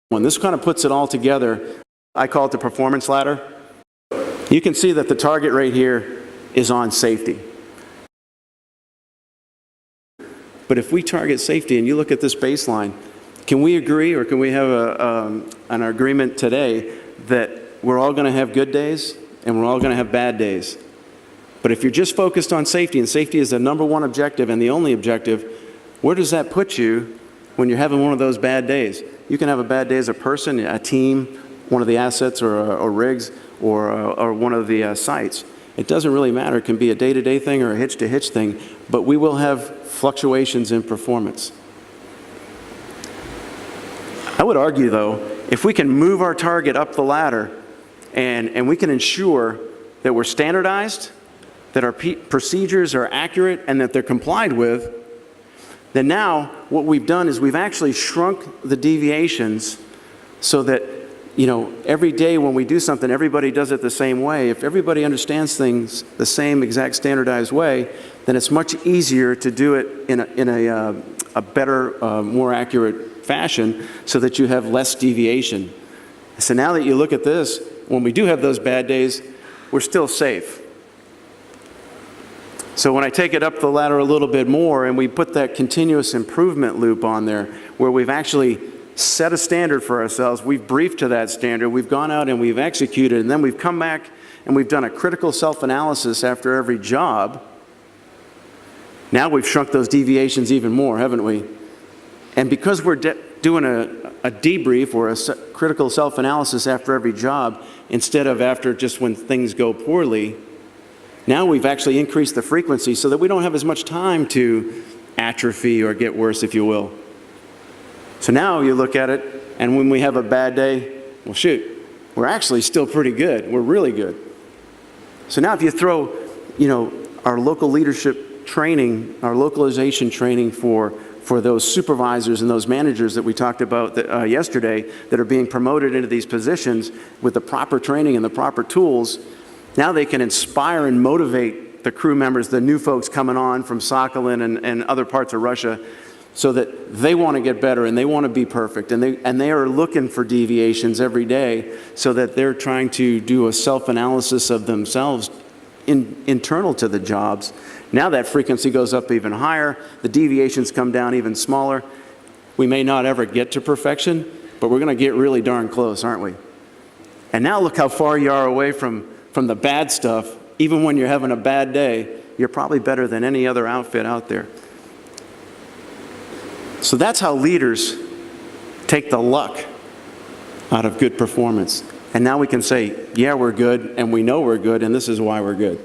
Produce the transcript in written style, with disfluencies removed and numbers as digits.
When this kind of puts it all together, I call it the performance ladder. You can see that the target right here is on safety. But if we target safety and you look at this baseline, can we agree, or can we have an agreement today that we're all going to have good days and we're all going to have bad days? But if you're just focused on safety, and safety is the number one objective and the only objective, where does that put you when you're having one of those bad days? You can have a bad day as a person, a team, one of the assets, or rigs, or one of the sites. It doesn't really matter. It can be a day-to-day thing or a hitch-to-hitch thing, but we will have fluctuations in performance. I would argue, though, if we can move our target up the ladder and we can ensure that we're standardized, that our procedures are accurate, and that they're complied with, then now what we've done is we've actually shrunk the deviations so that, every day when we do something, everybody does it the same way. If everybody understands things the same exact standardized way, then it's much easier to do it in a better, more accurate fashion so that you have less deviation. So now that you look at this, when we do have those bad days, we're still safe. So when I take it up the ladder a little bit more and we put that continuous improvement loop on there, where we've actually set a standard for ourselves, we've briefed to that standard, we've gone out and we've executed, and then we've come back and we've done a critical self-analysis after every job. Now we've shrunk those deviations even more, haven't we? And because we're doing a debrief or a critical self-analysis after every job, instead of after just when things go poorly, now we've actually increased the frequency so that we don't have as much time to atrophy or get worse, if you will. So now you look at it, and when we have a bad day, well, shoot, we're actually still pretty good. We're really good. So now if you throw, our local leadership training, our localization training for those supervisors and those managers that we talked about yesterday that are being promoted into these positions with the proper training and the proper tools, now they can inspire and motivate the crew members, the new folks coming on from Sakhalin and other parts of Russia, so that they want to get better and they want to be perfect, and they are looking for deviations every day, so that they're trying to do a self-analysis of themselves internal to the jobs. Now that frequency goes up even higher, the deviations come down even smaller. We may not ever get to perfection, but we're going to get really darn close, aren't we? And now look how far you are away from the bad stuff. Even when you're having a bad day, you're probably better than any other outfit out there. So that's how leaders take the luck out of good performance. And now we can say, yeah, we're good, and we know we're good, and this is why we're good.